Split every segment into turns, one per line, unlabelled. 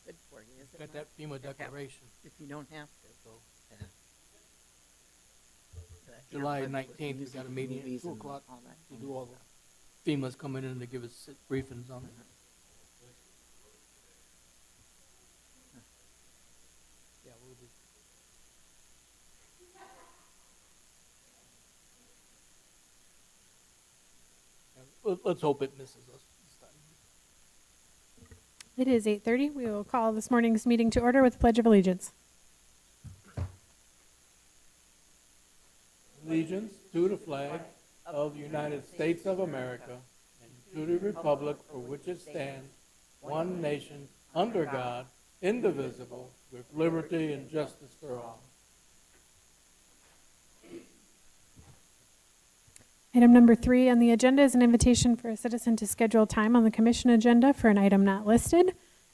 good for you, is it
Got
not?
that FEMA declaration.
If you don't have to.
So
Yeah. The
July
airport with
19th, we
music,
got a meeting at
movies,
2
and
o'clock
all that
to
kind
do
of
all
stuff.
the FEMA's coming in to give us briefings on it. Yeah, we'll be. Let's hope it misses us this time.
It is 8:30. We will call this morning's meeting to order with the Pledge of Allegiance.
Allegiance to the flag of the United States of America and to the republic for which it stands, one nation, under God, indivisible, with liberty and justice for all.
Item number 3 on the agenda is an invitation for a citizen to schedule time on the commission agenda for an item not listed.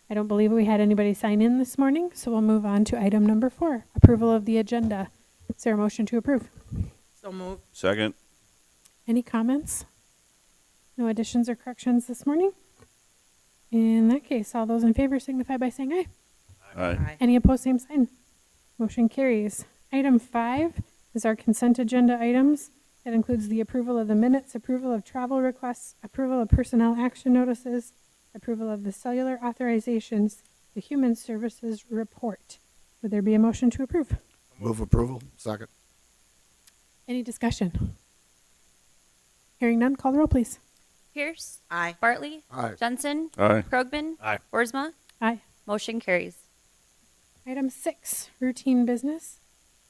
I don't believe we had anybody sign in this morning, so we'll move on to item number 4, approval of the agenda. Is there a motion to approve?
So moved.
Second.
Any comments? No additions or corrections this morning? In that case, all those in favor signify by saying aye.
Aye.
Any opposed, same sign. Motion carries. Item 5 is our consent agenda items. That includes the approval of the minutes, approval of travel requests, approval of personnel action notices, approval of the cellular authorizations, the human services report. Would there be a motion to approve?
Move approval. Second.
Any discussion? Hearing none, call the roll, please.
Pierce,
Aye.
Bartley,
Aye.
Jensen,
Aye.
Krogman,
Aye.
Boersma.
Aye.
Motion carries.
Item 6, routine business.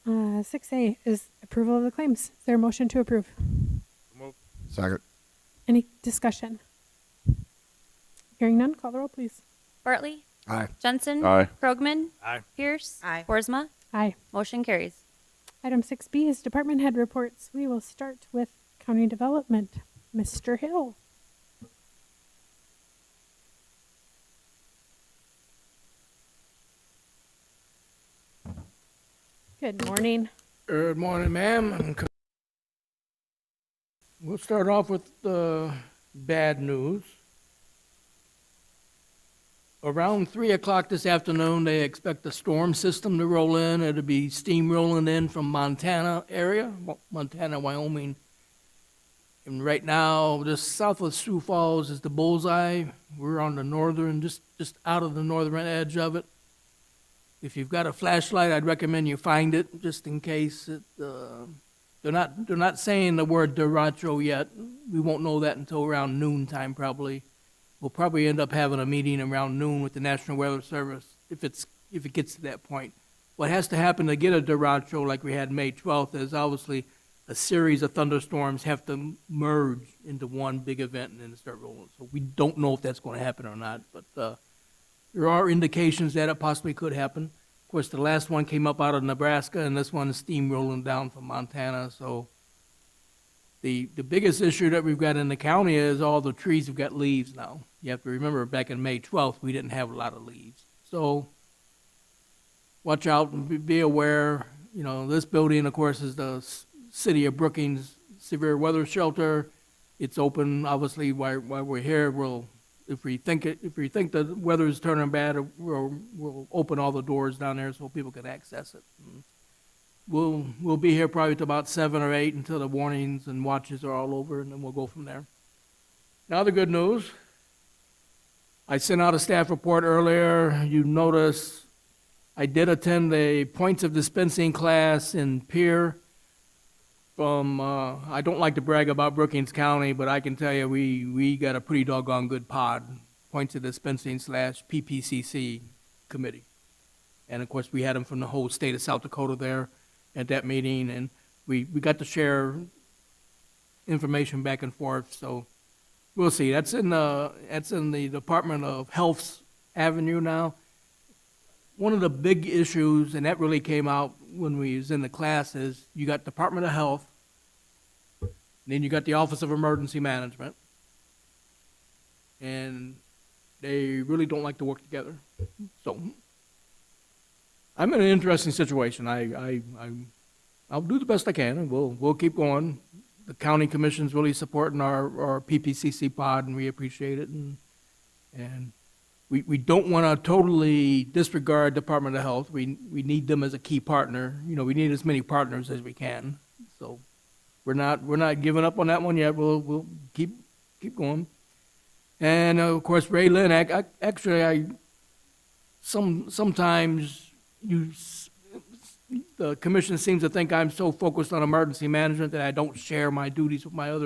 6A is approval of the claims. Is there a motion to approve?
Second.
Any discussion? Hearing none, call the roll, please.
Bartley,
Aye.
Jensen,
Aye.
Krogman,
Aye.
Pierce,
Aye.
Boersma.
Aye.
Motion carries.
Item 6B is department head reports. We will start with county development. Mr. Hill. Good morning.
Good morning, ma'am. We'll start off with the bad news. Around 3 o'clock this afternoon, they expect a storm system to roll in. It'll be steam rolling in from Montana area, Montana, Wyoming. And right now, just south of Sioux Falls is the bullseye. We're on the northern, just out of the northern edge of it. If you've got a flashlight, I'd recommend you find it, just in case. They're not saying the word derecho yet. We won't know that until around noontime, probably. We'll probably end up having a meeting around noon with the National Weather Service if it gets to that point. What has to happen to get a derecho like we had May 12th is obviously a series of thunderstorms have to merge into one big event and then start rolling. So we don't know if that's going to happen or not, but there are indications that it possibly could happen. Of course, the last one came up out of Nebraska, and this one is steamrolling down from Montana. So the biggest issue that we've got in the county is all the trees have got leaves now. You have to remember, back in May 12th, we didn't have a lot of leaves. So watch out and be aware. You know, this building, of course, is the City of Brookings Severe Weather Shelter. It's open, obviously, while we're here. If we think the weather is turning bad, we'll open all the doors down there so people can access it. And we'll be here probably till about 7 or 8 until the warnings and watches are all over, and then we'll go from there. Now the good news. I sent out a staff report earlier. You notice I did attend a points of dispensing class in Pierre. I don't like to brag about Brookings County, but I can tell you we got a pretty doggone good pod, points of dispensing / PPCC committee. And of course, we had them from the whole state of South Dakota there at that meeting, and we got to share information back and forth. So we'll see. That's in the Department of Health's avenue now. One of the big issues, and that really came out when we was in the class, is you got Department of Health, and then you got the Office of Emergency Management, and they really don't like to work together. So I'm in an interesting situation. I'll do the best I can, and we'll keep going. The county commission's really supporting our PPCC pod, and we appreciate it. And we don't want to totally disregard Department of Health. We need them as a key partner. You know, we need as many partners as we can. So we're not giving up on that one yet. We'll keep going. And of course, Ray Lynn, sometimes the commission seems to think I'm so focused on emergency management that I don't share my duties with my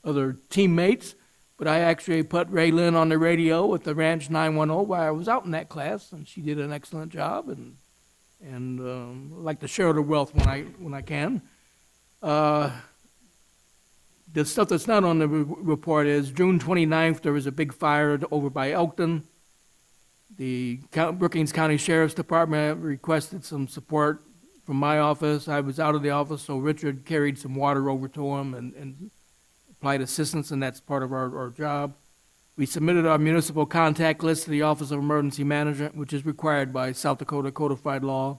other teammates. But I actually put Ray Lynn on the radio with the Ranch 910 while I was out in that class, and she did an excellent job. And like to share the wealth when I can. The stuff that's not on the report is June 29th, there was a big fire over by Elkton. The Brookings County Sheriff's Department requested some support from my office. I was out of the office, so Richard carried some water over to him and applied assistance, and that's part of our job. We submitted our municipal contact list to the Office of Emergency Management, which is required by South Dakota codified law.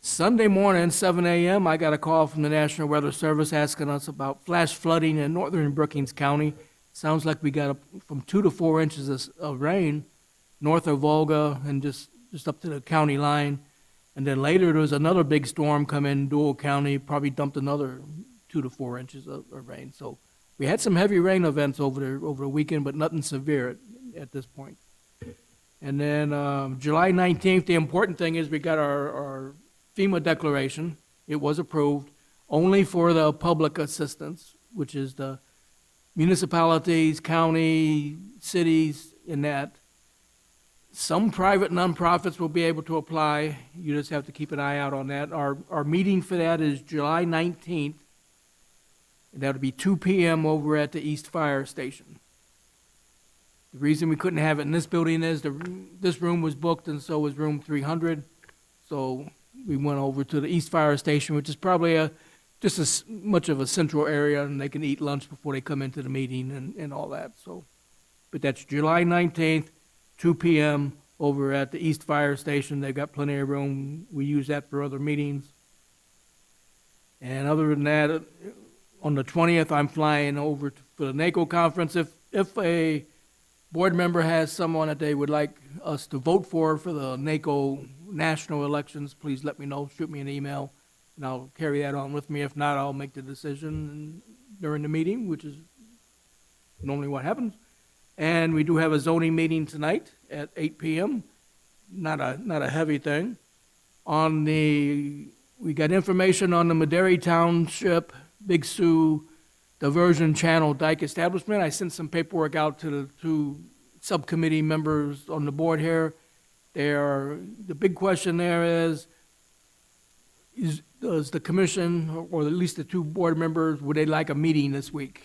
Sunday morning, 7 a.m., I got a call from the National Weather Service asking us about flash flooding in northern Brookings County. Sounds like we got from 2 to 4 inches of rain north of Volga and just up to the county line. And then later there was another big storm come in Dual County, probably dumped another 2 to 4 inches of rain. So we had some heavy rain events over the weekend, but nothing severe at this point. And then July 19th, the important thing is we got our FEMA declaration. It was approved only for the public assistance, which is the municipalities, county, cities, in that. Some private nonprofits will be able to apply. You just have to keep an eye out on that. Our meeting for that is July 19th. And that'll be 2 p.m. over at the East Fire Station. The reason we couldn't have it in this building is this room was booked, and so was room 300. So we went over to the East Fire Station, which is probably just as much of a central area, and they can eat lunch before they come into the meeting and all that. So, but that's July 19th, 2 p.m. over at the East Fire Station. They've got plenty of room. We use that for other meetings. And other than that, on the 20th, I'm flying over for the NACO conference. If a board member has someone that they would like us to vote for the NACO national elections, please let me know. Shoot me an email, and I'll carry that on with me. If not, I'll make the decision during the meeting, which is normally what happens. And we do have a zoning meeting tonight at 8 p.m. Not a heavy thing. We got information on the Madera Township Big Sioux Diversion Channel Dike Establishment. I sent some paperwork out to the two subcommittee members on the board here. The big question there is does the commission, or at least the two board members, would they like a meeting this week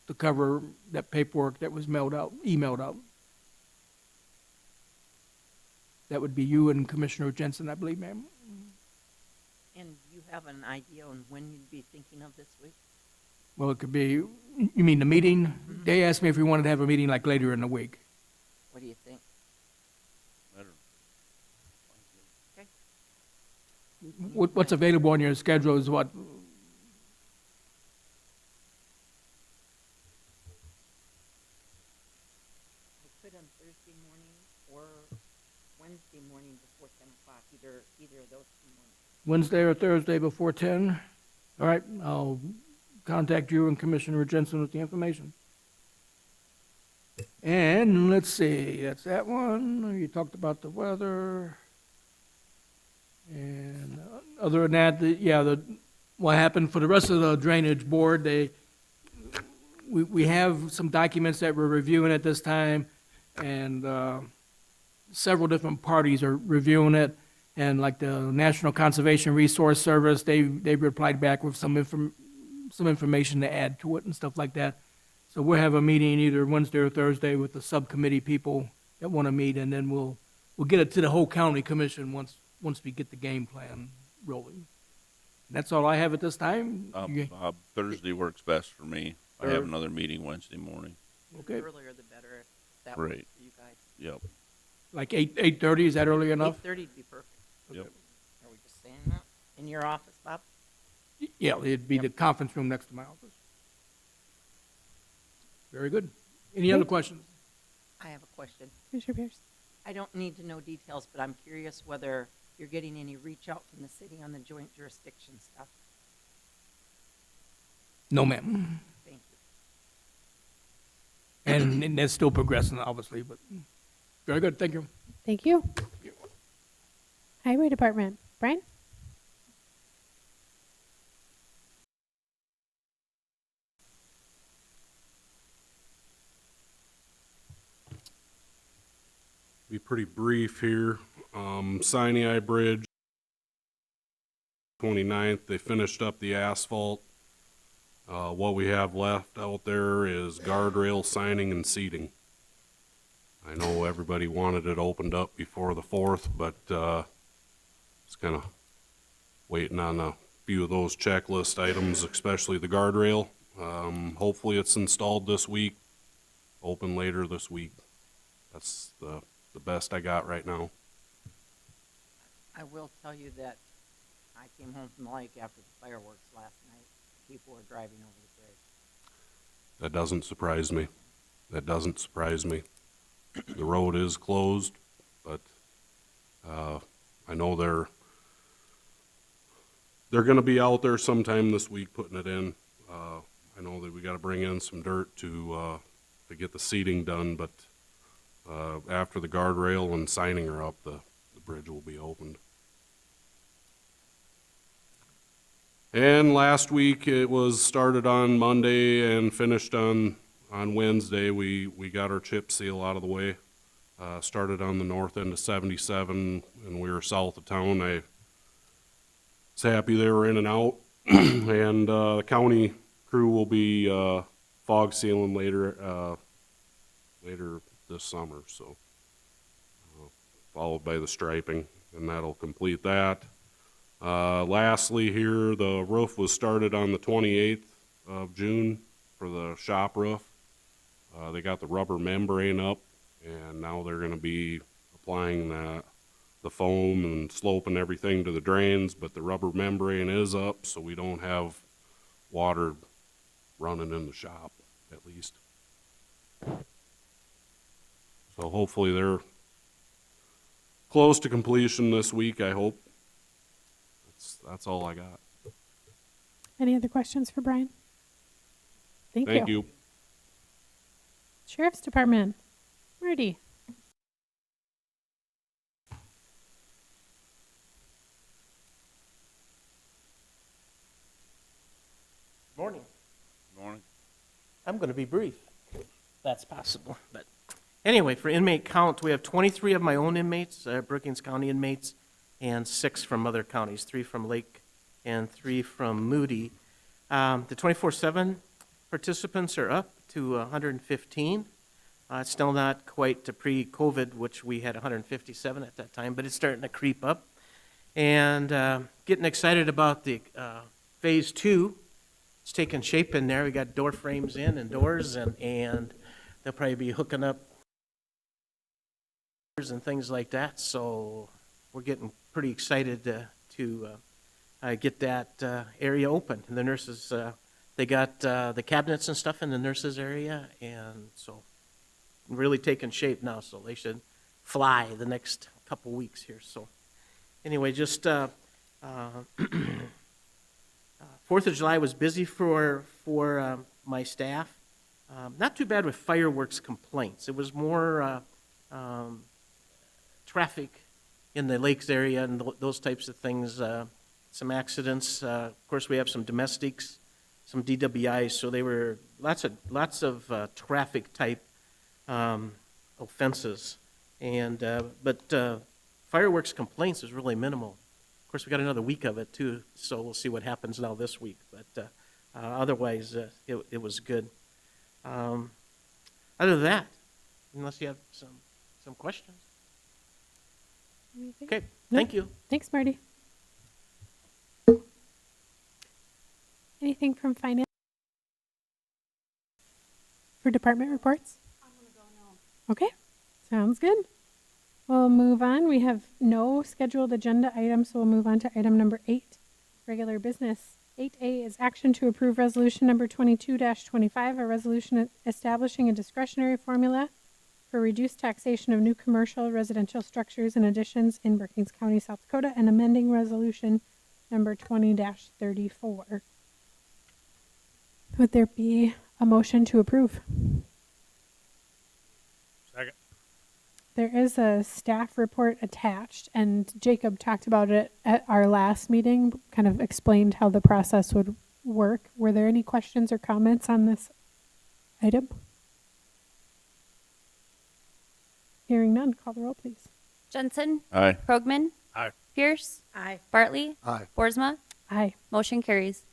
to cover that paperwork that was emailed out? That would be you and Commissioner Jensen, I believe, ma'am.
And you have an idea on when you'd be thinking of this week?
Well, it could be, you mean the meeting?
Mm-hmm.
They asked me if we wanted to have a meeting like later in the week.
What do you think? Okay.
What's available on your schedule is what?
I could on Thursday morning or Wednesday morning before 10 o'clock, either of those 2 mornings.
Wednesday or Thursday before 10? All right, I'll contact you and Commissioner Jensen with the information. And let's see, that's that one. You talked about the weather. And other than that, what happened for the rest of the drainage board, we have some documents that we're reviewing at this time, and several different parties are reviewing it. And like the National Conservation Resource Service, they replied back with some information to add to it and stuff like that. So we'll have a meeting either Wednesday or Thursday with the subcommittee people that want to meet, and then we'll get it to the whole county commission once we get the game plan rolling. And that's all I have at this time.
Thursday works best for me. I have another meeting Wednesday morning.
Okay.
The earlier the better, if that
Great.
works for you guys.
Yep.
Like 8:30, is that early enough?
8:30 would be perfect.
Yep.
Are we just saying that? In your office, Bob?
Yeah, it'd be the conference room next to my office. Very good. Any other questions?
I have a question.
Commissioner Pierce.
I don't need to know details, but I'm curious whether you're getting any reach out from the city on the joint jurisdiction stuff.
No, ma'am.
Thank you.
And that's still progressing, obviously, but very good. Thank you.
Thank you. Highway Department. Brian?
Be pretty brief here. Sinai Bridge, 29th, they finished up the asphalt. What we have left out there is guardrail signing and seating. I know everybody wanted it opened up before the 4th, but it's kind of waiting on a few of those checklist items, especially the guardrail. Hopefully it's installed this week, open later this week. That's the best I got right now.
I will tell you that I came home from the lake after the fireworks last night. People were driving over the bridge.
That doesn't surprise me. That doesn't surprise me. The road is closed, but I know they're going to be out there sometime this week putting it in. I know that we got to bring in some dirt to get the seating done, but after the guardrail and signing are up, the bridge will be opened. And last week it was started on Monday and finished on Wednesday. We got our chip seal out of the way. Started on the north end of 77, and we were south of town. I was happy they were in and out. And the county crew will be fog sealing later this summer. So followed by the striping, and that'll complete that. Lastly here, the roof was started on the 28th of June for the shop roof. They got the rubber membrane up, and now they're going to be applying the foam and sloping everything to the drains, but the rubber membrane is up, so we don't have water running in the shop, at least. So hopefully they're close to completion this week, I hope. That's all I got.
Any other questions for Brian? Thank you. Sheriff's Department. Marty.
Morning.
Morning.
I'm going to be brief. That's possible. But anyway, for inmate count, we have 23 of my own inmates, Brookings County inmates, and 6 from other counties, 3 from Lake and 3 from Moody. The 24/7 participants are up to 115. It's still not quite to pre-COVID, which we had 157 at that time, but it's starting to creep up. And getting excited about the phase 2. It's taking shape in there. We got door frames in and doors, and they'll probably be hooking up and things like that. So we're getting pretty excited to get that area open. And the nurses, they got the cabinets and stuff in the nurses area, and so really taking shape now. So they should fly the next couple weeks here. So anyway, just 4th of July was busy for my staff. Not too bad with fireworks complaints. It was more traffic in the lakes area and those types of things. Some accidents. Of course, we have some domestics, some DWIs. So they were lots of traffic type offenses. And but fireworks complaints is really minimal. Of course, we got another week of it too, so we'll see what happens now this week. But otherwise, it was good. Other than that, unless you have some questions.
Anything?
Okay,
No.
thank you.
Thanks, Marty. Anything from finance? For department reports? I'm going to go now. Okay, sounds good. We'll move on. We have no scheduled agenda items, so we'll move on to item number 8, regular business. 8A is action to approve resolution number 22-25, a resolution establishing a discretionary formula for reduced taxation of new commercial residential structures and additions in Brookings County, South Dakota, and amending resolution number 20-34. Would there be a motion to approve?
Second.
There is a staff report attached, and Jacob talked about it at our last meeting, kind of explained how the process would work. Were there any questions or comments on this item? Hearing none, call the roll, please.
Jensen,
Aye.
Krogman,
Aye.
Pierce,
Aye.
Bartley,
Aye.
Boersma.
Aye.
Motion carries.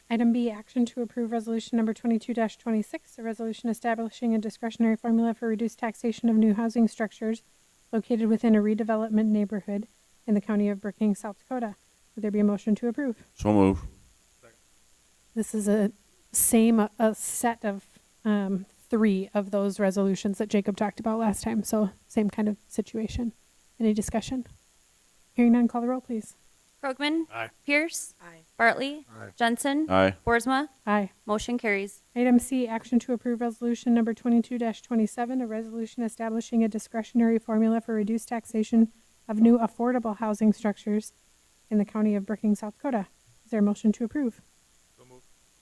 Item B, action to approve resolution number 22-26, a resolution establishing a discretionary formula for reduced taxation of new housing structures located within a redevelopment neighborhood in the county of Brookings, South Dakota. Would there be a motion to approve?
So move.
This is a set of 3 of those resolutions that Jacob talked about last time, so same kind of situation. Any discussion? Hearing none, call the roll, please.
Krogman,
Aye.
Pierce,
Aye.
Bartley,
Aye.
Jensen,
Aye.
Boersma.
Aye.
Motion carries.
Item C, action to approve resolution number 22-27, a resolution establishing a discretionary formula for reduced taxation of new affordable housing structures in the county of Brookings, South Dakota. Is there a motion to approve?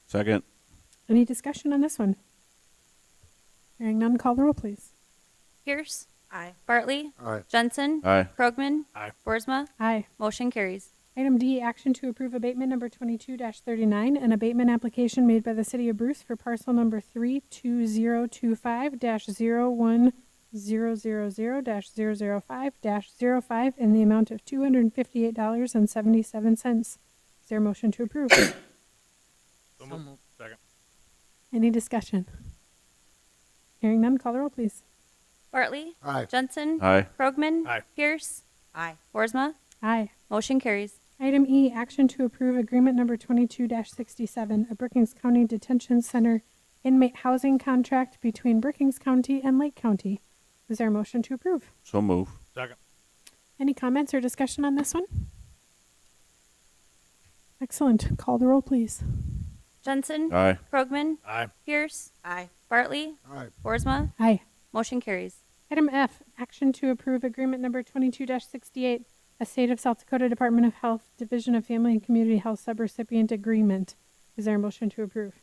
Second.
Any discussion on this one? Hearing none, call the roll, please.
Pierce,
Aye.
Bartley,
Aye.
Jensen,
Aye.
Krogman,
Aye.
Boersma.
Aye.
Motion carries.
Item D, action to approve abatement number 22-39, an abatement application made by the City of Bruce for parcel number 32025-01000-005-05 in the amount of $258.77. Is there a motion to approve?
So moved.
Second.
Any discussion? Hearing none, call the roll, please.
Bartley,
Aye.
Jensen,
Aye.
Krogman,
Aye.
Pierce,
Aye.
Boersma.
Aye.
Motion carries.
Item E, action to approve agreement number 22-67, a Brookings County Detention Center inmate housing contract between Brookings County and Lake County. Is there a motion to approve?
So move.
Second.
Any comments or discussion on this one? Excellent. Call the roll, please.
Jensen,
Aye.
Krogman,
Aye.
Pierce,
Aye.
Bartley,
Aye.
Boersma.
Aye.
Motion carries.
Item F, action to approve agreement number 22-68, a State of South Dakota Department of Health Division of Family and Community Health subrecipient agreement. Is there a motion to approve?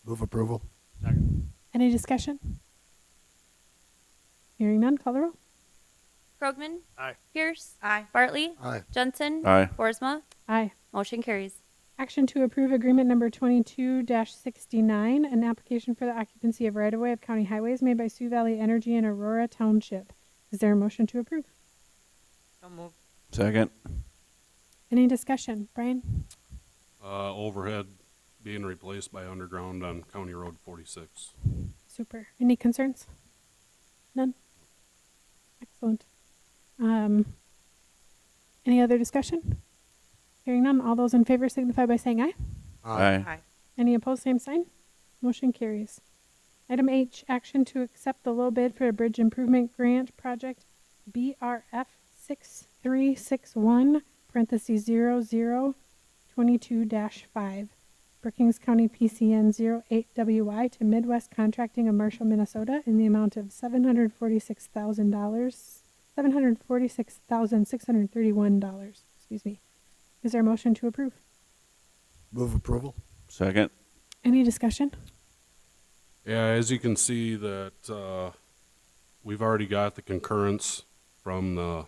Move approval. Second.
Any discussion? Hearing none, call the roll.
Krogman,
Aye.
Pierce,
Aye.
Bartley,
Aye.
Jensen,
Aye.
Boersma.
Aye.
Motion carries.
Action to approve agreement number 22-69, an application for the occupancy of right-of-way of county highways made by Sioux Valley Energy in Aurora Township. Is there a motion to approve?
So moved.
Second.
Any discussion? Brian?
Overhead being replaced by underground on County Road 46.
Super. Any concerns? None? Excellent. Any other discussion? Hearing none, all those in favor signify by saying aye.
Aye.
Aye.
Any opposed, same sign. Motion carries. Item H, action to accept the low bid for a bridge improvement grant project BRF 6361, parentheses 0022-5, Brookings County PCN 08WI to Midwest Contracting of Marshall, Minnesota in the amount of $746,631. Excuse me. Is there a motion to approve?
Move approval.
Second.
Any discussion?
Yeah, as you can see that we've already got the concurrence from the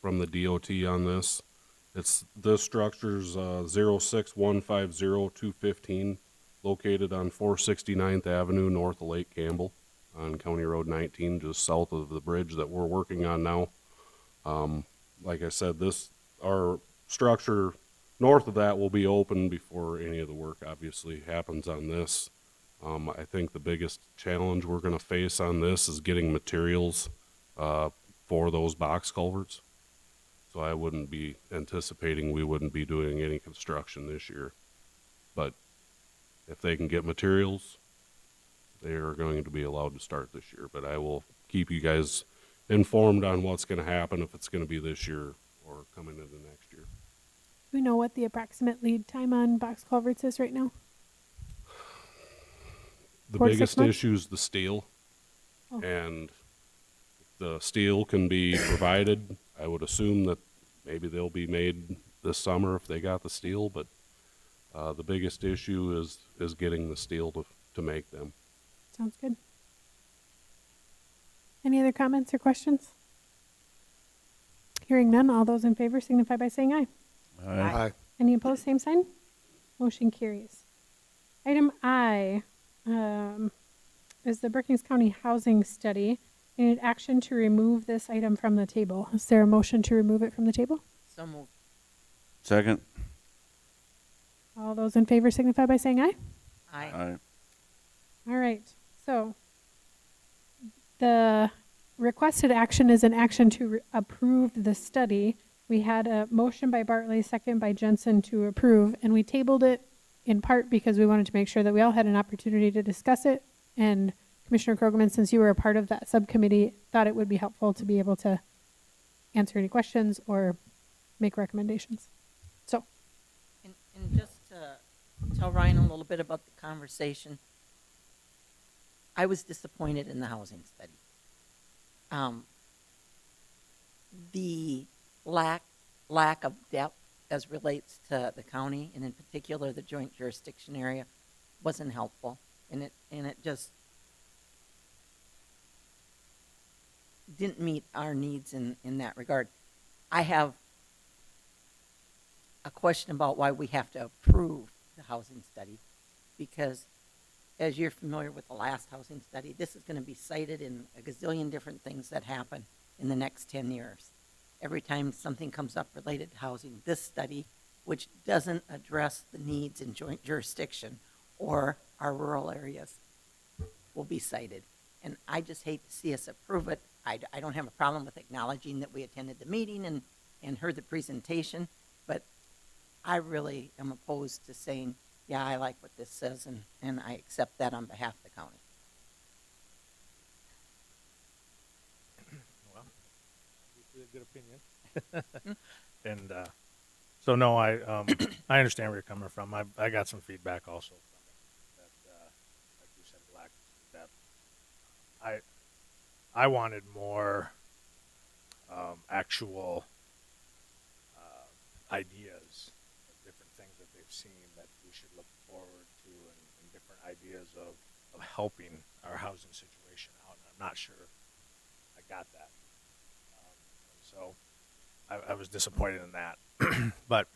DOT on this. This structure's 06150-215, located on 469th Avenue north of Lake Campbell on County Road 19, just south of the bridge that we're working on now. Like I said, our structure north of that will be open before any of the work obviously happens on this. I think the biggest challenge we're going to face on this is getting materials for those box culverts. So I wouldn't be anticipating we wouldn't be doing any construction this year. But if they can get materials, they are going to be allowed to start this year. But I will keep you guys informed on what's going to happen, if it's going to be this year or coming into next year.
Do we know what the approximate lead time on box culverts is right now?
The
4 to 6
biggest
months?
issue is the steel.
Oh.
And the steel can be provided, I would assume that maybe they'll be made this summer if they got the steel, but the biggest issue is getting the steel to make them.
Sounds good. Any other comments or questions? Hearing none, all those in favor signify by saying aye.
Aye.
Any opposed, same sign. Motion carries. Item I is the Brookings County Housing Study. I need action to remove this item from the table. Is there a motion to remove it from the table?
So moved.
Second.
All those in favor signify by saying aye.
Aye.
Aye.
All right. So the requested action is an action to approve the study. We had a motion by Bartley, second by Jensen to approve, and we tabled it in part because we wanted to make sure that we all had an opportunity to discuss it. And Commissioner Krogman, since you were a part of that subcommittee, thought it would be helpful to be able to answer any questions or make recommendations. So,
And just to tell Ryan a little bit about the conversation, I was disappointed in the housing study. The lack of depth as relates to the county, and in particular the joint jurisdiction area, wasn't helpful, and it just didn't meet our needs in that regard. I have a question about why we have to approve the housing study, because as you're familiar with the last housing study, this is going to be cited in a gazillion different things that happen in the next 10 years. Every time something comes up related to housing, this study, which doesn't address the needs in joint jurisdiction or our rural areas, will be cited. And I just hate to see us approve it. I don't have a problem with acknowledging that we attended the meeting and heard the presentation, but I really am opposed to saying, yeah, I like what this says, and I accept that on behalf of the county.
Well, that's a good opinion. And so no, I understand where you're coming from. I got some feedback also from it that, like you said, lack of depth. I wanted more actual ideas of different things that they've seen that we should look forward to, and different ideas of helping our housing situation out. And I'm not sure I got that. So I was disappointed in that. But,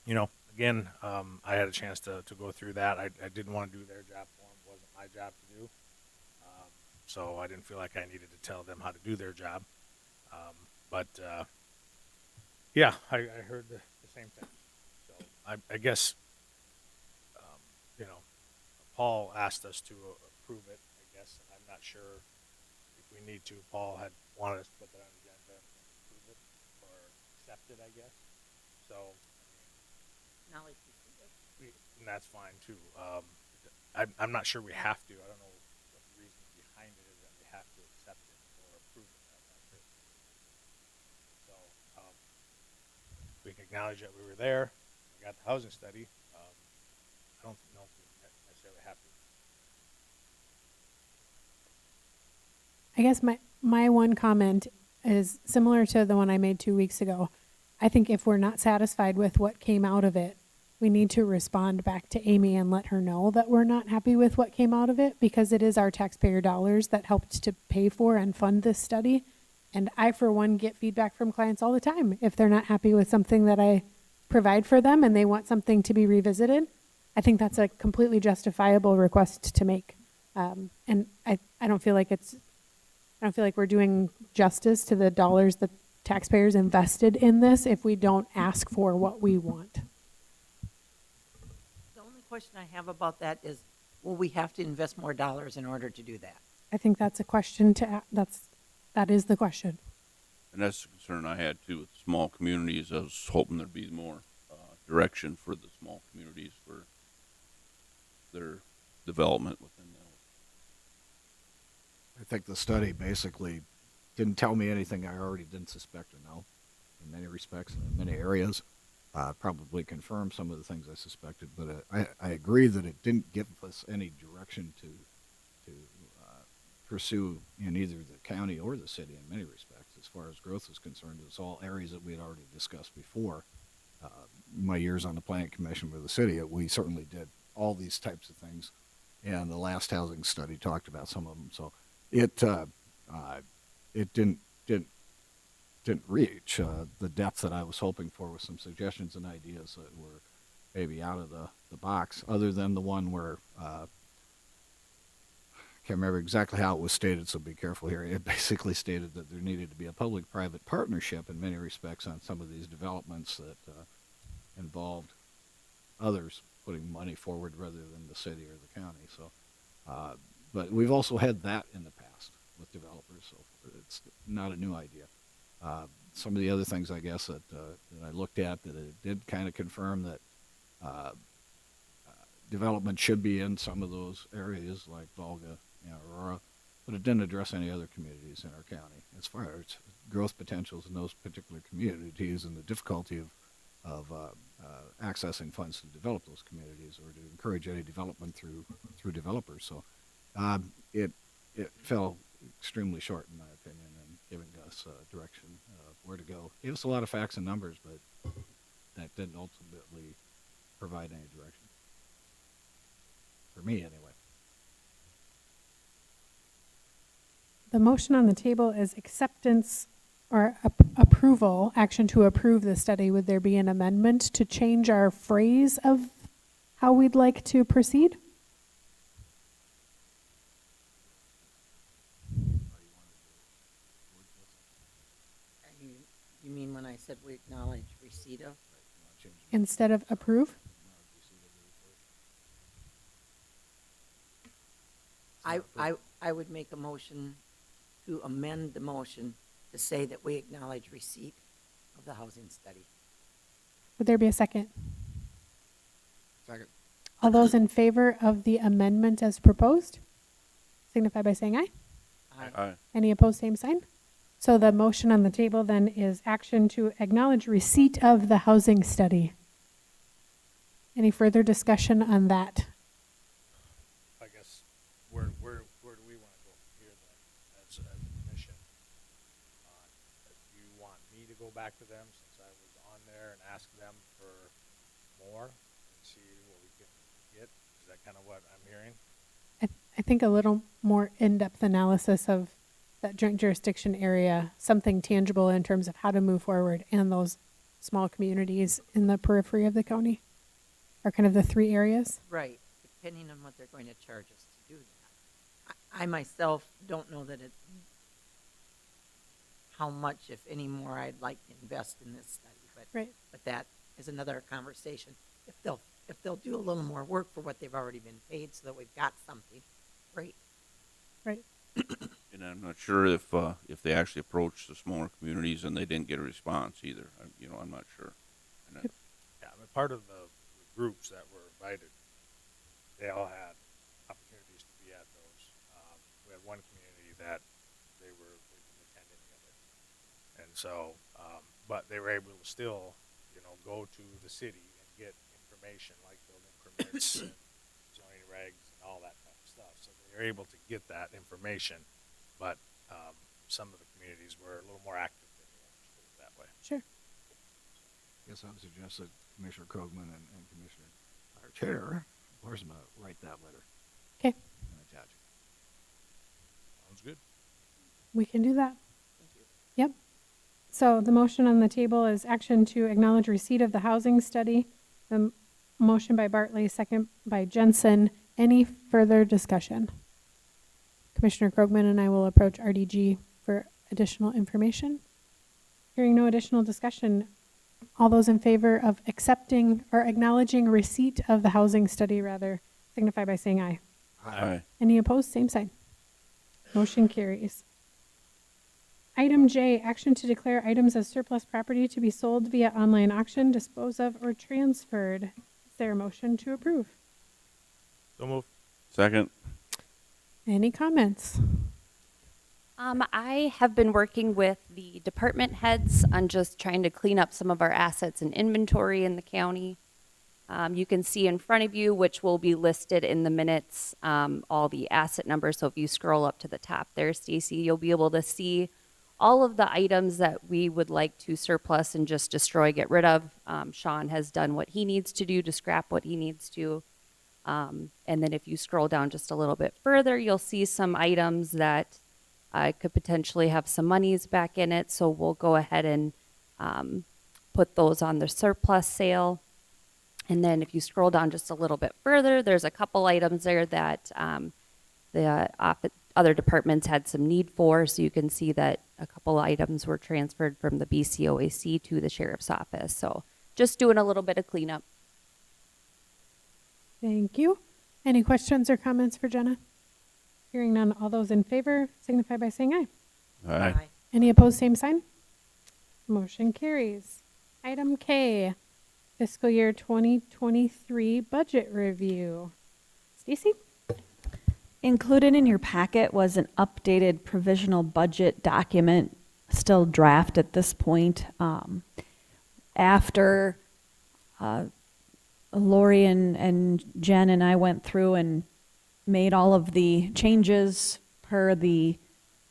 you know, again, I had a chance to go through that. I didn't want to do their job for them. It wasn't my job to do. So I didn't feel like I needed to tell them how to do their job. But yeah, I heard the same thing. So I guess, you know, Paul asked us to approve it, I guess. And I'm not sure if we need to. Paul had wanted us to put that on the agenda and approve it or accept it, I guess. So,
Not like you can do.
and that's fine too. I'm not sure we have to. I don't know what the reason behind it is that we have to accept it or approve it. I'm not sure. So we can acknowledge that we were there. We got the housing study. I don't know if we necessarily have to.
I guess my one comment is similar to the one I made 2 weeks ago. I think if we're not satisfied with what came out of it, we need to respond back to Amy and let her know that we're not happy with what came out of it, because it is our taxpayer dollars that helped to pay for and fund this study. And I, for one, get feedback from clients all the time. If they're not happy with something that I provide for them and they want something to be revisited, I think that's a completely justifiable request to make. And I don't feel like we're doing justice to the dollars that taxpayers invested in this if we don't ask for what we want.
The only question I have about that is, will we have to invest more dollars in order to do that?
I think that's a question that is the question.
And that's the concern I had too with small communities. I was hoping there'd be more direction for the small communities for their development within those.
I think the study basically didn't tell me anything I already didn't suspect or know in many respects and in many areas. Probably confirmed some of the things I suspected, but I agree that it didn't give us any direction to pursue in either the county or the city in many respects, as far as growth is concerned. It's all areas that we had already discussed before. My years on the planning commission with the city, we certainly did all these types of things, and the last housing study talked about some of them. So it didn't reach the depth that I was hoping for, with some suggestions and ideas that were maybe out of the box, other than the one where can't remember exactly how it was stated, so be careful here. It basically stated that there needed to be a public-private partnership in many respects on some of these developments that involved others putting money forward rather than the city or the county. So, but we've also had that in the past with developers, so it's not a new idea. Some of the other things, I guess, that I looked at, that it did kind of confirm that development should be in some of those areas like Volga and Aurora, but it didn't address any other communities in our county as far as growth potentials in those particular communities and the difficulty of accessing funds to develop those communities or to encourage any development through developers. So it fell extremely short, in my opinion, in giving us direction of where to go. It gave us a lot of facts and numbers, but that didn't ultimately provide any direction. For me, anyway.
The motion on the table is acceptance or approval, action to approve the study. Would there be an amendment to change our phrase of how we'd like to proceed?
You mean when I said we acknowledge receipt of?
Instead of approve?
I would make a motion to amend the motion to say that we acknowledge receipt of the housing study.
Would there be a second?
Second.
All those in favor of the amendment as proposed, signify by saying aye.
Aye.
Any opposed, same sign. So the motion on the table then is action to acknowledge receipt of the housing study. Any further discussion on that?
I guess, where do we want to go from here then, as a commission? Do you want me to go back to them since I was on there and ask them for more and see what we can get? Is that kind of what I'm hearing?
I think a little more in-depth analysis of that joint jurisdiction area, something tangible in terms of how to move forward, and those small communities in the periphery of the county are kind of the three areas.
Right, depending on what they're going to charge us to do that. I myself don't know that how much, if any more, I'd like to invest in this study, but
Right.
but that is another conversation. If they'll do a little more work for what they've already been paid, so that we've got something, great.
Right.
And I'm not sure if they actually approached the smaller communities and they didn't get a response either. I'm not sure. And
Yeah, I mean, part of the groups that were invited, they all had opportunities to be at those. We had one community that they didn't attend any of it. And so, but they were able to still, go to the city and get information like building permits and zoning regs and all that type of stuff. So they were able to get that information, but some of the communities were a little more active than the others, put it that way.
Sure.
I guess I would suggest that Commissioner Krogman and Commissioner, our chair, Larsma, write that letter.
Okay,
And attach it.
Sounds good.
we can do that. Yep. So the motion on the table is action to acknowledge receipt of the housing study. The motion by Bartley, second by Jensen. Any further discussion? Commissioner Krogman and I will approach RDG for additional information. Hearing no additional discussion, all those in favor of accepting or acknowledging receipt of the housing study, signify by saying aye.
Aye.
Any opposed? Same sign. Motion carries. Item J, action to declare items as surplus property to be sold via online auction, dispose of, or transferred. Is there a motion to approve?
So move.
Second.
Any comments?
I have been working with the department heads on just trying to clean up some of our assets and inventory in the county. You can see in front of you, which will be listed in the minutes, all the asset numbers. So if you scroll up to the top there, Stacy, you'll be able to see all of the items that we would like to surplus and just destroy, get rid of. Sean has done what he needs to do to scrap what he needs to. And then if you scroll down just a little bit further, you'll see some items that could potentially have some monies back in it. So we'll go ahead and put those on the surplus sale. And then if you scroll down just a little bit further, there's a couple items there that the other departments had some need for. So you can see that a couple items were transferred from the BCOAC to the sheriff's office. So just doing a little bit of cleanup.
Thank you. Any questions or comments for Jenna? Hearing none, all those in favor signify by saying aye.
Aye.
Any opposed, same sign. Motion carries. Item K, fiscal year 2023 budget review. Stacy?
Included in your packet was an updated provisional budget document, still draft at this point. After Lori and Jen and I went through and made all of the changes per the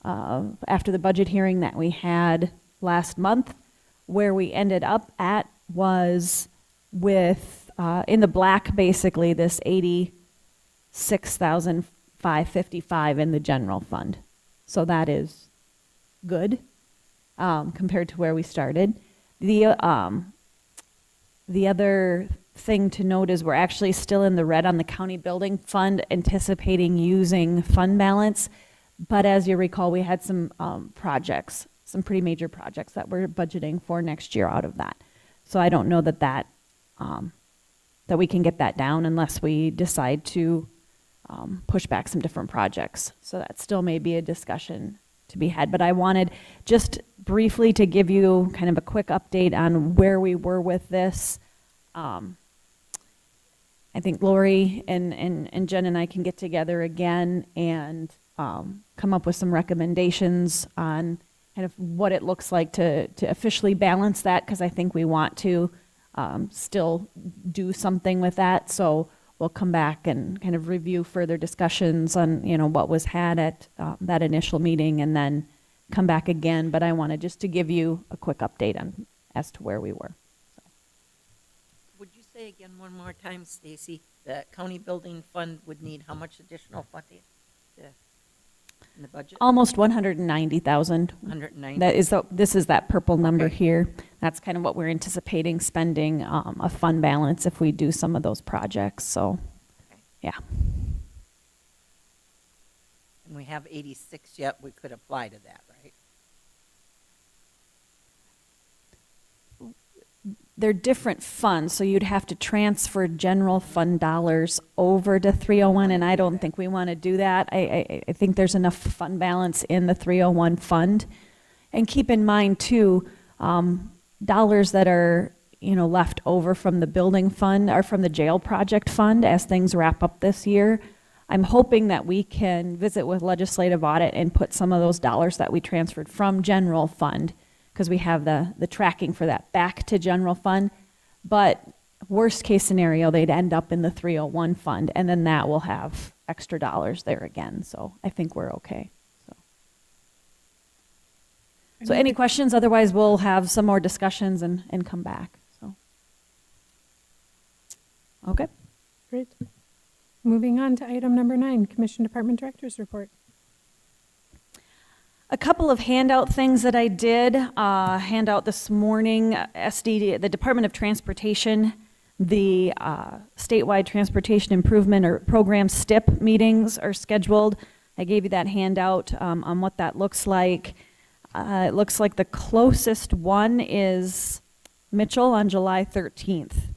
after the budget hearing that we had last month, where we ended up at was with in the black, basically this $86,555 in the general fund. So that is good compared to where we started. The other thing to note is we're actually still in the red on the county building fund, anticipating using fund balance. But as you recall, we had some projects, some pretty major projects that we're budgeting for next year out of that. So I don't know that we can get that down unless we decide to push back some different projects. So that still may be a discussion to be had. But I wanted just briefly to give you kind of a quick update on where we were with this. I think Lori and Jen and I can get together again and come up with some recommendations on kind of what it looks like to officially balance that, because I think we want to still do something with that. So we'll come back and kind of review further discussions on, what was had at that initial meeting, and then come back again. But I wanted just to give you a quick update on as to where we were.
Would you say again one more time, Stacy, the county building fund would need how much additional funding in the budget?
Almost 190,000.
190.
That is this is that purple number
Okay.
here. That's kind of what we're anticipating spending a fund balance if we do some of those projects. So,
Okay.
yeah.
And we have 86 yet, we could apply to that, right?
They're different funds, so you'd have to transfer general fund dollars over to 301, and I don't think we want to do that. I think there's enough fund balance in the 301 fund. And keep in mind, too, dollars that are, left over from the building fund or from the jail project fund as things wrap up this year. I'm hoping that we can visit with legislative audit and put some of those dollars that we transferred from general fund, because we have the tracking for that, back to general fund. But worst case scenario, they'd end up in the 301 fund, and then that will have extra dollars there again. So I think we're okay. So any questions? Otherwise, we'll have some more discussions and come back. So, okay.
Great. Moving on to item number 9, Commission Department Directors Report.
A couple of handout things that I did hand out this morning. the Department of Transportation, the statewide transportation improvement or program STIP meetings are scheduled. I gave you that handout on what that looks like. It looks like the closest one is Mitchell on July 13th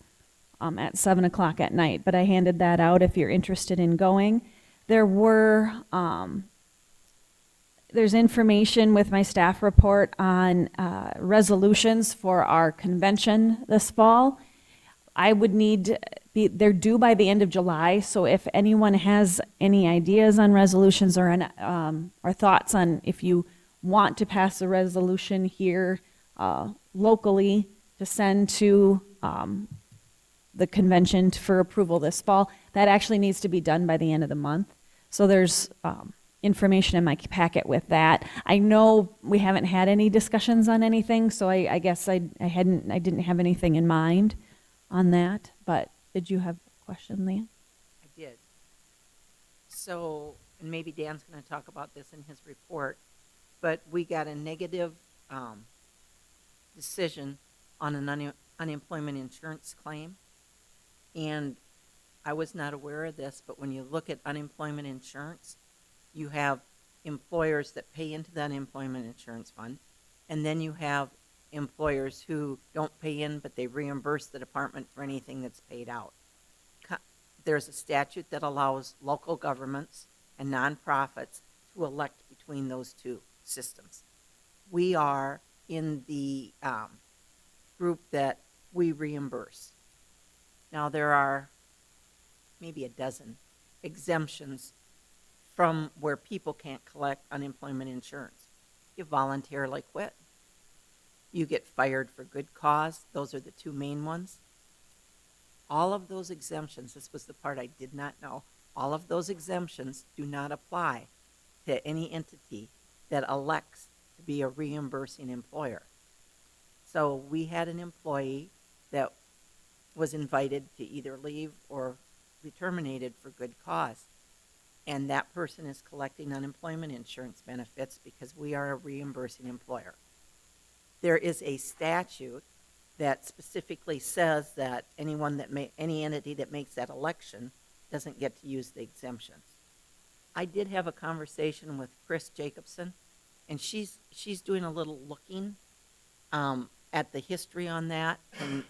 at 7 o'clock at night. But I handed that out if you're interested in going. There were there's information with my staff report on resolutions for our convention this fall. I would they're due by the end of July, so if anyone has any ideas on resolutions or thoughts on if you want to pass a resolution here locally to send to the convention for approval this fall. That actually needs to be done by the end of the month. So there's information in my packet with that. I know we haven't had any discussions on anything, so I guess I didn't have anything in mind on that. But did you have a question, Leanne?
I did. So, and maybe Dan's going to talk about this in his report, but we got a negative decision on an unemployment insurance claim. And I was not aware of this, but when you look at unemployment insurance, you have employers that pay into the unemployment insurance fund, and then you have employers who don't pay in, but they reimburse the department for anything that's paid out. There's a statute that allows local governments and nonprofits to elect between those two systems. We are in the group that we reimburse. Now, there are maybe a dozen exemptions from where people can't collect unemployment insurance. You voluntarily quit. You get fired for good cause. Those are the two main ones. All of those exemptions, this was the part I did not know, all of those exemptions do not apply to any entity that elects to be a reimbursing employer. So we had an employee that was invited to either leave or be terminated for good cause. And that person is collecting unemployment insurance benefits because we are a reimbursing employer. There is a statute that specifically says that any entity that makes that election doesn't get to use the exemptions. I did have a conversation with Chris Jacobson, and she's doing a little looking at the history on that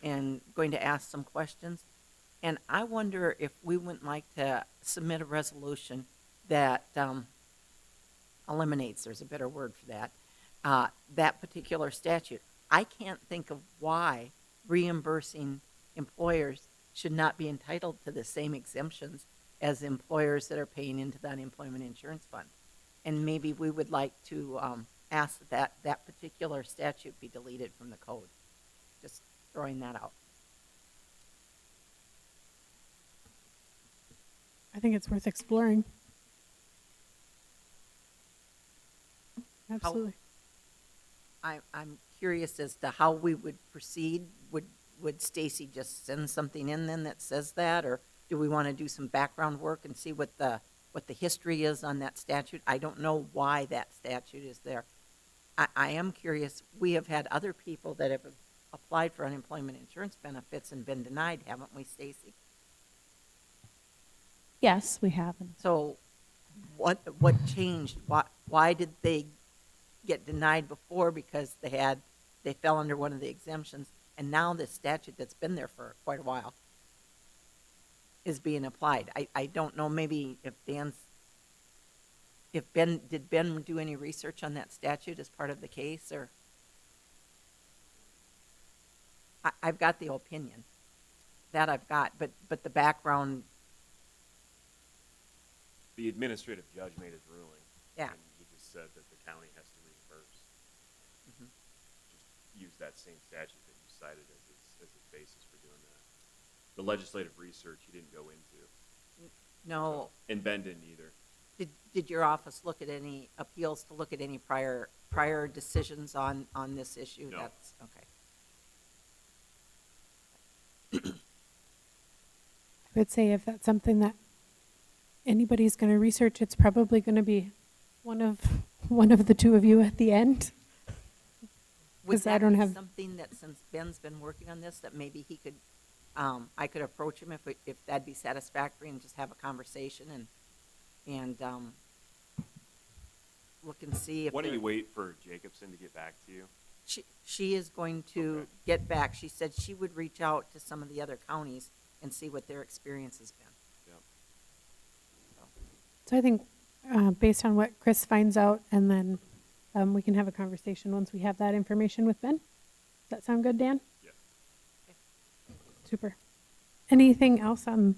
and going to ask some questions. And I wonder if we wouldn't like to submit a resolution that eliminates, there's a better word for that, that particular statute. I can't think of why reimbursing employers should not be entitled to the same exemptions as employers that are paying into the unemployment insurance fund. And maybe we would like to ask that that particular statute be deleted from the code. Just throwing that out.
I think it's worth exploring. Absolutely.
I'm curious as to how we would proceed. Would Stacy just send something in then that says that, or do we want to do some background work and see what the history is on that statute? I don't know why that statute is there. I am curious. We have had other people that have applied for unemployment insurance benefits and been denied, haven't we, Stacy?
Yes, we have.
So what changed? Why did they get denied before? Because they fell under one of the exemptions, and now this statute that's been there for quite a while is being applied. I don't know, maybe did Ben do any research on that statute as part of the case, or? I've got the opinion. That I've got, but the background.
The administrative judge made his ruling.
Yeah.
And he just said that the county has to reimburse.
Mhm.
Just use that same statute that you cited as its basis for doing that. The legislative research he didn't go into.
No.
And Ben didn't either.
Did your office look at any appeals to look at any prior decisions on this issue?
No.
That's okay.
I would say if that's something that anybody's going to research, it's probably going to be one of the two of you at the end.
Would
'Cause I
that
don't
be
have-
something that, since Ben's been working on this, that maybe he could, I could approach him if that'd be satisfactory and just have a conversation and look and see if.
Why don't you wait for Jacobson to get back to you?
She is going to
Okay.
get back. She said she would reach out to some of the other counties and see what their experience has been.
So I think based on what Chris finds out, and then we can have a conversation once we have that information with Ben. Does that sound good, Dan?
Yeah.
Super. Anything else on?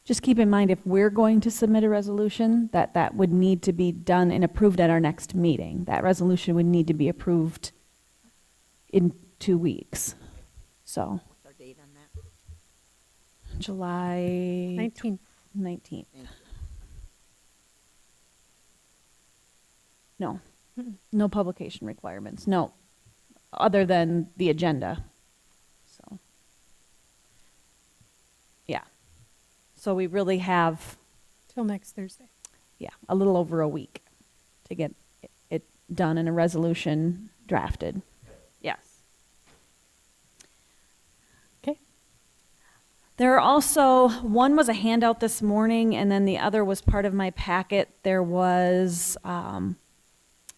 Just keep in mind, if we're going to submit a resolution, that would need to be done and approved at our next meeting. That resolution would need to be approved in 2 weeks. So
What's our date on that?
July
19th.
19th. No, no publication requirements, no, other than the agenda. So, yeah. So we really have,
Till next Thursday.
yeah, a little over a week to get it done and a resolution drafted. Yes.
Okay.
There are also, one was a handout this morning, and then the other was part of my packet. There was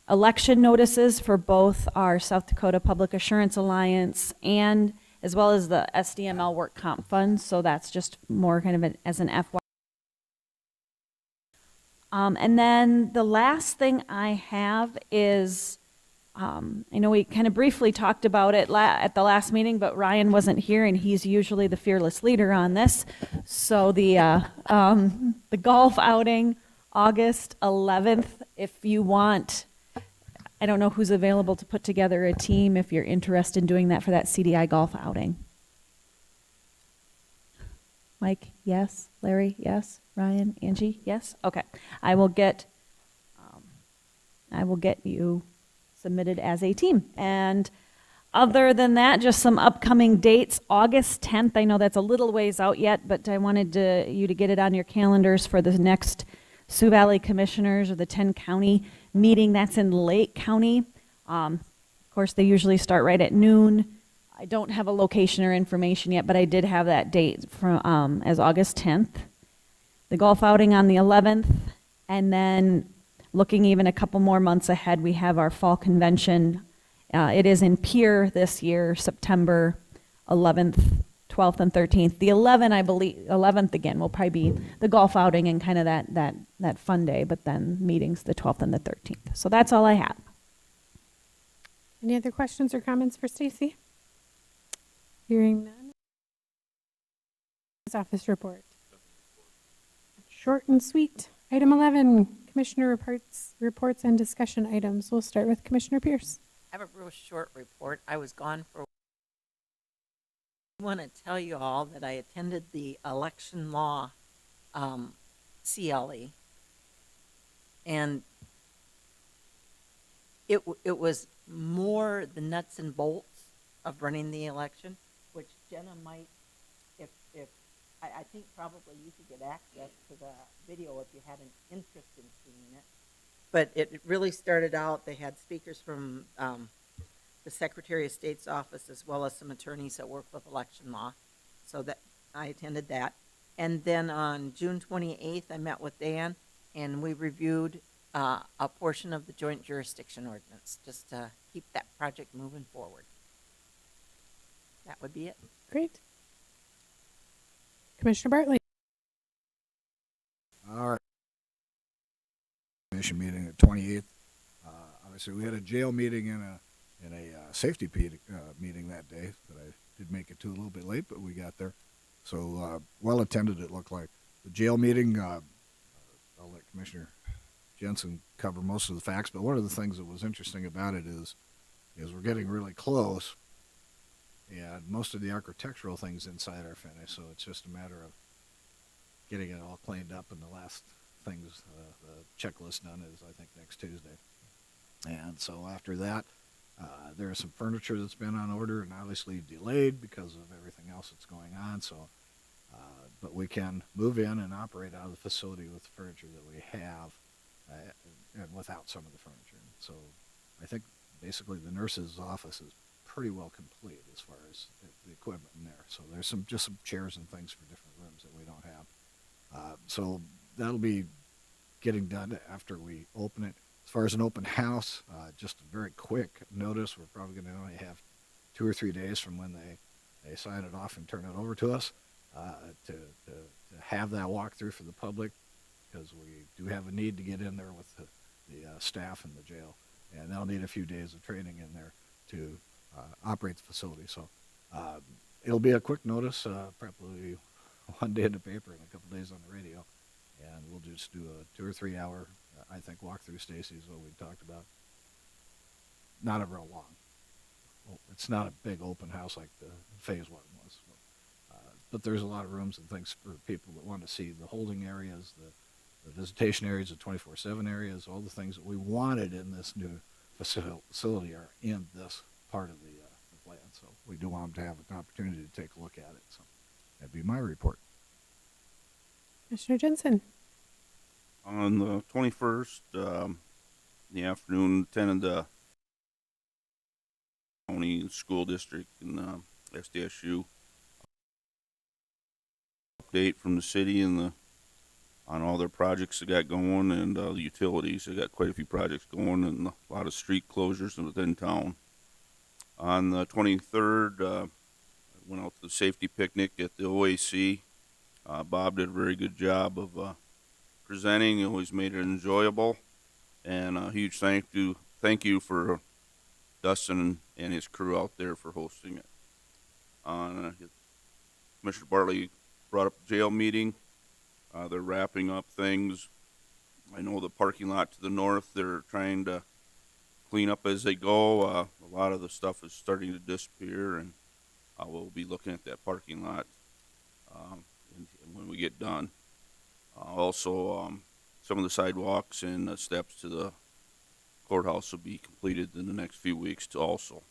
election notices for both our South Dakota Public Assurance Alliance and as well as the SDML Work Comp Fund. So that's just more kind of as an FY. And then the last thing I have is, I know we kind of briefly talked about it at the last meeting, but Ryan wasn't here, and he's usually the fearless leader on this. So the golf outing, August 11th, if you want, I don't know who's available to put together a team if you're interested in doing that for that CDI golf outing. Mike, yes. Larry, yes. Ryan, Angie, yes. Okay, I will get you submitted as a team. And other than that, just some upcoming dates. August 10th. I know that's a little ways out yet, but I wanted you to get it on your calendars for the next Sioux Valley Commissioners or the 10-county meeting. That's in Lake County. Of course, they usually start right at noon. I don't have a location or information yet, but I did have that date from as August 10th. The golf outing on the 11th, and then looking even a couple more months ahead, we have our fall convention. It is in Pierre this year, September 11th, 12th, and 13th. The 11th again will probably be the golf outing and kind of that fun day, but then meetings the 12th and the 13th. So that's all I have.
Any other questions or comments for Stacy? Hearing none. Office report. Short and sweet. Item 11, Commissioner reports and discussion items. We'll start with Commissioner Pierce.
I have a real short report. I was gone for. I want to tell you all that I attended the election law CLE, and it was more the nuts and bolts of running the election, which Jenna might, if I think probably you could get access to the video if you had an interest in seeing it. But it really started out, they had speakers from the Secretary of State's office as well as some attorneys that work with election law. So that I attended that. And then on June 28th, I met with Dan and we reviewed a portion of the joint jurisdiction ordinance just to keep that project moving forward. That would be it.
Great. Commissioner Bartley.
All right. Commission meeting at 28th. Obviously, we had a jail meeting and a safety meeting that day that I did make it to a little bit late, but we got there. So well attended, it looked like. The jail meeting, I'll let Commissioner Jensen cover most of the facts, but one of the things that was interesting about it is we're getting really close, and most of the architectural things inside are finished, so it's just a matter of getting it all cleaned up, and the last things, the checklist done is, I think, next Tuesday. And so after that, there is some furniture that's been on order and obviously delayed because of everything else that's going on, so but we can move in and operate out of the facility with the furniture that we have and without some of the furniture. So I think basically the nurse's office is pretty well complete as far as the equipment in there. So there's just some chairs and things for different rooms that we don't have. So that'll be getting done after we open it. As far as an open house, just a very quick notice. We're probably going to only have 2 or 3 days from when they sign it off and turn it over to us to have that walkthrough for the public, because we do have a need to get in there with the staff in the jail, and they'll need a few days of training in there to operate the facility. So it'll be a quick notice, probably one day in the paper and a couple days on the radio, and we'll just do a 2 or 3 hour, I think, walkthrough. Stacy is what we talked about. Not a real long. Well, it's not a big open house like the phase 1 was, but there's a lot of rooms and things for people that want to see the holding areas, the visitation areas, the 24/7 areas, all the things that we wanted in this new facility are in this part of the plan. So we do want them to have an opportunity to take a look at it. So that'd be my report.
Commissioner Jensen.
On the 21st, in the afternoon, attended the county school district in SDSU. Update from the city and on all their projects they got going, and the utilities. They got quite a few projects going, and a lot of street closures within town. On the 23rd, I went out to the safety picnic at the OAC. Bob did a very good job of presenting. He always made it enjoyable, and a huge thank you for Dustin and his crew out there for hosting it. Commissioner Bartley brought up the jail meeting. They're wrapping up things. I know the parking lot to the north, they're trying to clean up as they go. A lot of the stuff is starting to disappear, and we'll be looking at that parking lot when we get done. Also, some of the sidewalks and the steps to the courthouse will be completed in the next few weeks too also.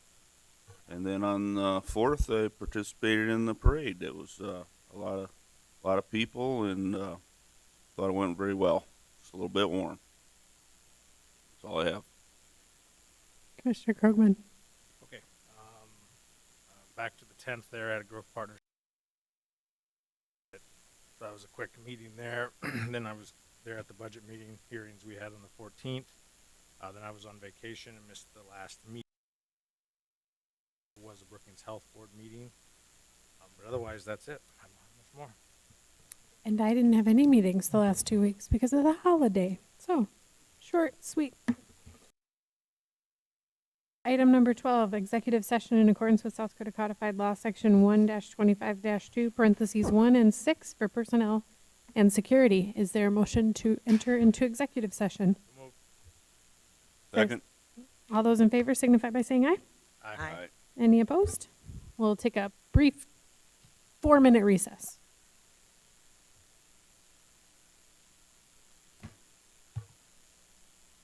And then on the 4th, I participated in the parade. It was a lot of people, and thought it went very well. It's a little bit warm. That's all I have.
Commissioner Krogman.
Okay. Back to the 10th there at a growth partnership. That was a quick meeting there. Then I was there at the budget meeting hearings we had on the 14th. Then I was on vacation and missed the last meeting. It was a Brookings Health Board meeting. But otherwise, that's it. I don't have much more.
And I didn't have any meetings the last 2 weeks because of the holiday. So, short, sweet. Item number 12, executive session in accordance with South Dakota Codified Law, Section 1-25-2, parentheses 1 and 6 for personnel and security. Is there a motion to enter into executive session?
Second.
All those in favor signify by saying aye.
Aye.
Any opposed? We'll take a brief 4-minute recess.